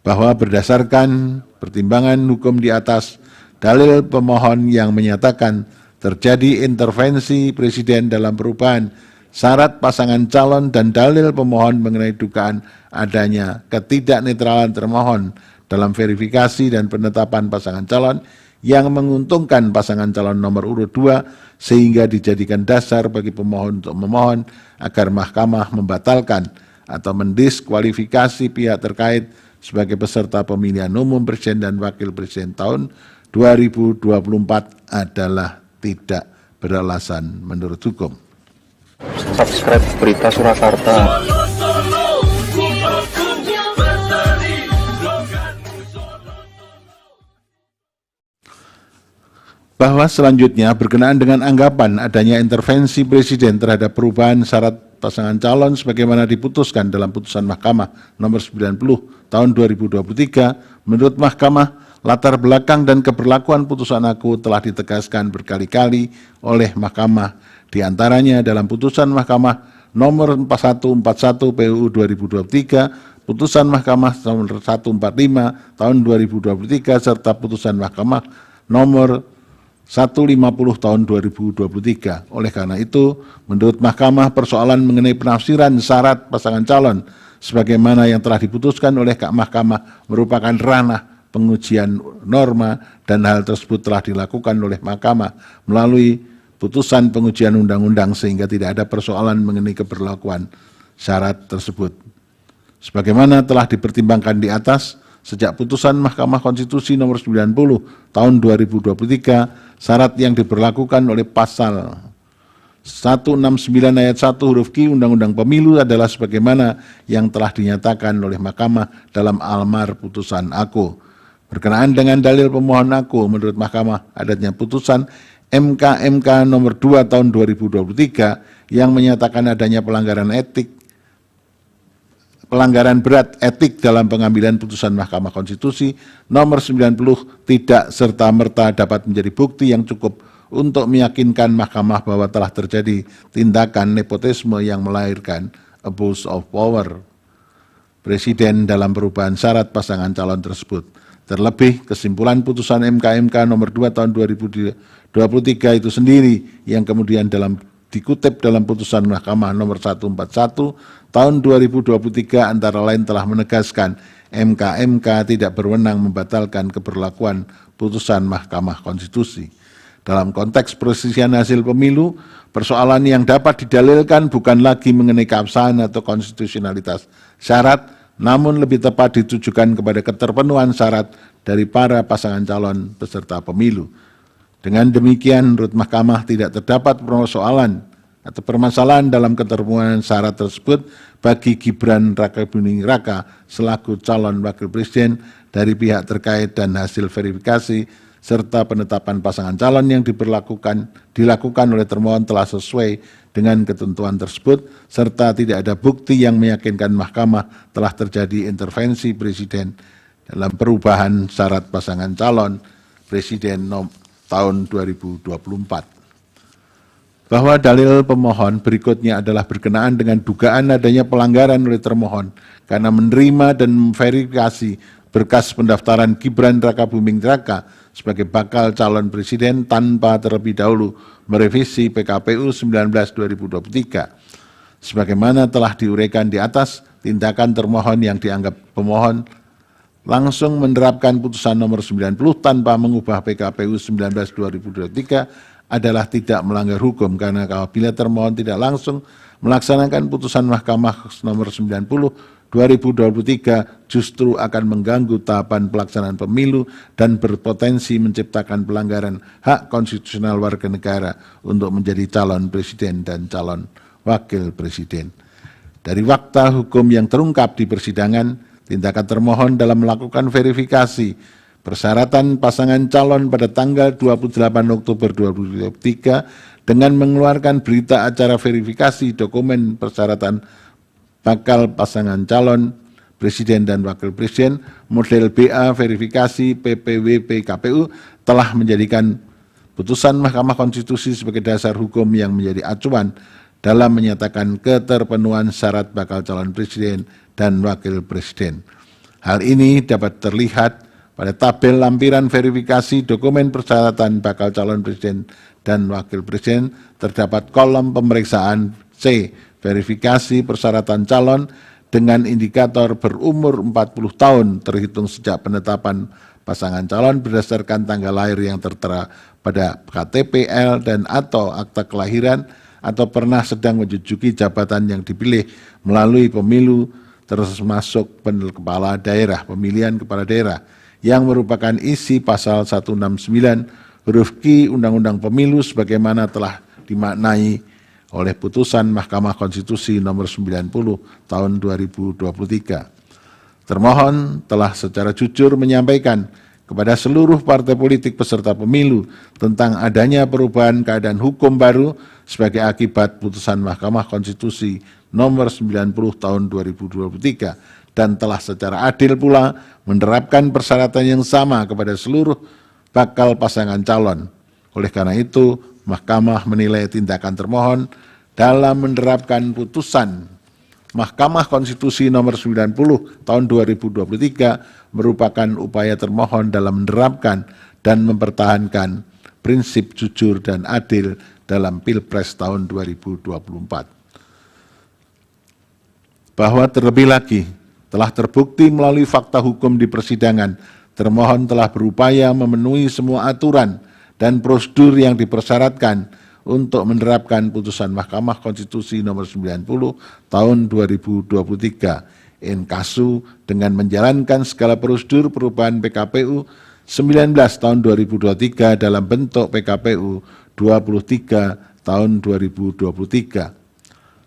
bahwa berdasarkan pertimbangan hukum di atas, dalil pemohon yang menyatakan terjadi intervensi Presiden dalam perubahan syarat pasangan calon dan dalil pemohon mengenai dugaan adanya ketidaknetralan termohon dalam verifikasi dan penetapan pasangan calon yang menguntungkan pasangan calon nomor urut 2 sehingga dijadikan dasar bagi pemohon untuk memohon agar Mahkamah membatalkan atau mendiskualifikasi pihak terkait sebagai peserta pemilihan umum Presiden dan Wakil Presiden tahun 2024 adalah tidak beralasan menurut hukum. Subscribe Berita Surakarta. Bahwa selanjutnya berkenaan dengan anggapan adanya intervensi Presiden terhadap perubahan syarat pasangan calon sebagaimana diputuskan dalam putusan Mahkamah nomor 90 tahun 2023, menurut Mahkamah, latar belakang dan keberlakuan putusan aku telah ditegaskan berkali-kali oleh Mahkamah, di antaranya dalam putusan Mahkamah nomor 4141 PUU 2023, putusan Mahkamah nomor 145 tahun 2023, serta putusan Mahkamah nomor 150 tahun 2023. Oleh karena itu, menurut Mahkamah, persoalan mengenai penafsiran syarat pasangan calon sebagaimana yang telah diputuskan oleh Mahkamah merupakan ranah pengujian norma dan hal tersebut telah dilakukan oleh Mahkamah melalui putusan pengujian undang-undang sehingga tidak ada persoalan mengenai keberlakuan syarat tersebut. Sebagaimana telah dipertimbangkan di atas, sejak putusan Mahkamah Konstitusi nomor 90 tahun 2023, syarat yang diberlakukan oleh pasal 169 ayat 1 huruf Q Undang-Undang Pemilu adalah sebagaimana yang telah dinyatakan oleh Mahkamah dalam almar putusan aku. Berkenaan dengan dalil pemohon aku, menurut Mahkamah adanya putusan MK nomor 2 tahun 2023 yang menyatakan adanya pelanggaran berat etik dalam pengambilan putusan Mahkamah Konstitusi nomor 90 tidak serta-merta dapat menjadi bukti yang cukup untuk meyakinkan Mahkamah bahwa telah terjadi tindakan nepotisme yang melahirkan abuse of power Presiden dalam perubahan syarat pasangan calon tersebut. Terlebih, kesimpulan putusan MK nomor 2 tahun 2023 itu sendiri yang kemudian dikutip dalam putusan Mahkamah nomor 141 tahun 2023 antara lain telah menegaskan MK tidak berwenang membatalkan keberlakuan putusan Mahkamah Konstitusi. Dalam konteks perselisihan hasil pemilu, persoalan yang dapat didalilkan bukan lagi mengenai keabsahan atau konstitusionalitas syarat, namun lebih tepat ditujukan kepada keterpenuhan syarat dari para pasangan calon peserta pemilu. Dengan demikian, menurut Mahkamah tidak terdapat persoalan atau permasalahan dalam keterpenuhan syarat tersebut bagi Gibran Rakabuming Raka selaku calon wakil presiden dari pihak terkait dan hasil verifikasi serta penetapan pasangan calon yang dilakukan oleh termohon telah sesuai dengan ketentuan tersebut serta tidak ada bukti yang meyakinkan Mahkamah telah terjadi intervensi Presiden dalam perubahan syarat pasangan calon Presiden tahun 2024. Bahwa dalil pemohon berikutnya adalah berkenaan dengan dugaan adanya pelanggaran oleh termohon karena menerima dan memverifikasi berkas pendaftaran Gibran Rakabuming Raka sebagai bakal calon presiden tanpa terlebih dahulu merevisi PKPU 19/2023. Sebagaimana telah diuraikan di atas, tindakan termohon yang dianggap pemohon langsung menerapkan putusan nomor 90 tanpa mengubah PKPU 19/2023 adalah tidak melanggar hukum karena apabila termohon tidak langsung melaksanakan putusan Mahkamah nomor 90/2023 justru akan mengganggu tahapan pelaksanaan pemilu dan berpotensi menciptakan pelanggaran hak konstitusional warga negara untuk menjadi calon presiden dan calon wakil presiden. Dari fakta hukum yang terungkap di persidangan, tindakan termohon dalam melakukan verifikasi persyaratan pasangan calon pada tanggal 28 Oktober 2023 dengan mengeluarkan berita acara verifikasi dokumen persyaratan bakal pasangan calon presiden dan wakil presiden model BA verifikasi PPWP KPU telah menjadikan putusan Mahkamah Konstitusi sebagai dasar hukum yang menjadi acuan dalam menyatakan keterpenuhan syarat bakal calon presiden dan wakil presiden. Hal ini dapat terlihat pada tabel lampiran verifikasi dokumen persyaratan bakal calon presiden dan wakil presiden. Terdapat kolom pemeriksaan C, verifikasi persyaratan calon dengan indikator berumur 40 tahun terhitung sejak penetapan pasangan calon berdasarkan tanggal lahir yang tertera pada KTP-L dan atau akta kelahiran atau pernah sedang menduduki jabatan yang dipilih melalui pemilu termasuk kepala daerah, pemilihan kepala daerah yang merupakan isi pasal 169 huruf Q Undang-Undang Pemilu sebagaimana telah dimaknai oleh putusan Mahkamah Konstitusi nomor 90 tahun 2023. Termohon telah secara jujur menyampaikan kepada seluruh partai politik peserta pemilu tentang adanya perubahan keadaan hukum baru sebagai akibat putusan Mahkamah Konstitusi nomor 90 tahun 2023 dan telah secara adil pula menerapkan persyaratan yang sama kepada seluruh bakal pasangan calon. Oleh karena itu, Mahkamah menilai tindakan termohon dalam menerapkan putusan Mahkamah Konstitusi nomor 90 tahun 2023 merupakan upaya termohon dalam menerapkan dan mempertahankan prinsip jujur dan adil dalam Pilpres tahun 2024. Bahwa terlebih lagi telah terbukti melalui fakta hukum di persidangan, termohon telah berupaya memenuhi semua aturan dan prosedur yang dipersyaratkan untuk menerapkan putusan Mahkamah Konstitusi nomor 90 tahun 2023 inkasu dengan menjalankan segala prosedur perubahan PKPU 19 tahun 2023 dalam bentuk PKPU 23 tahun 2023.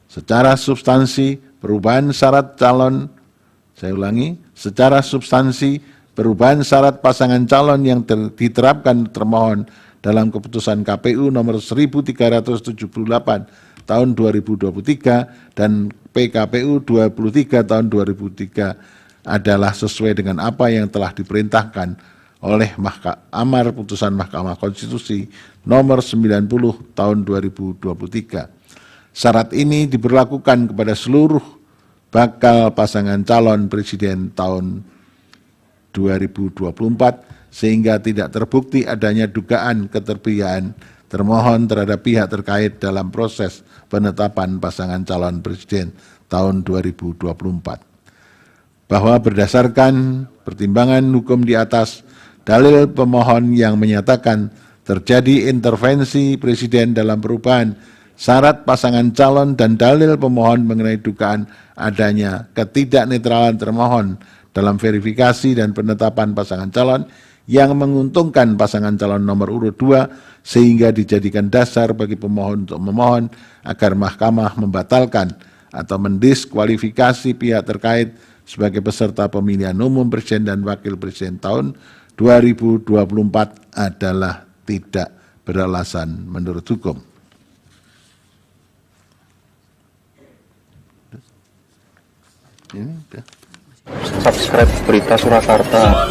Secara substansi perubahan syarat calon, saya ulangi, secara substansi perubahan syarat pasangan calon yang diterapkan termohon dalam keputusan KPU nomor 1378 tahun 2023 dan PKPU 23 tahun 2003 adalah sesuai dengan apa yang telah diperintahkan oleh amar putusan Mahkamah Konstitusi nomor 90 tahun 2023. Syarat ini diberlakukan kepada seluruh bakal pasangan calon presiden tahun 2024 sehingga tidak terbukti adanya dugaan keterpihakan termohon terhadap pihak terkait dalam proses penetapan pasangan calon presiden tahun 2024. Bahwa berdasarkan pertimbangan hukum di atas, dalil pemohon yang menyatakan terjadi intervensi presiden dalam perubahan syarat pasangan calon dan dalil pemohon mengenai dugaan adanya ketidaknetralan termohon dalam verifikasi dan penetapan pasangan calon yang menguntungkan pasangan calon nomor urut 2 sehingga dijadikan dasar bagi pemohon untuk memohon agar Mahkamah membatalkan atau mendiskualifikasi pihak terkait sebagai peserta pemilihan umum presiden dan wakil presiden tahun 2024 adalah tidak beralasan menurut hukum. Subscribe Berita Surakarta.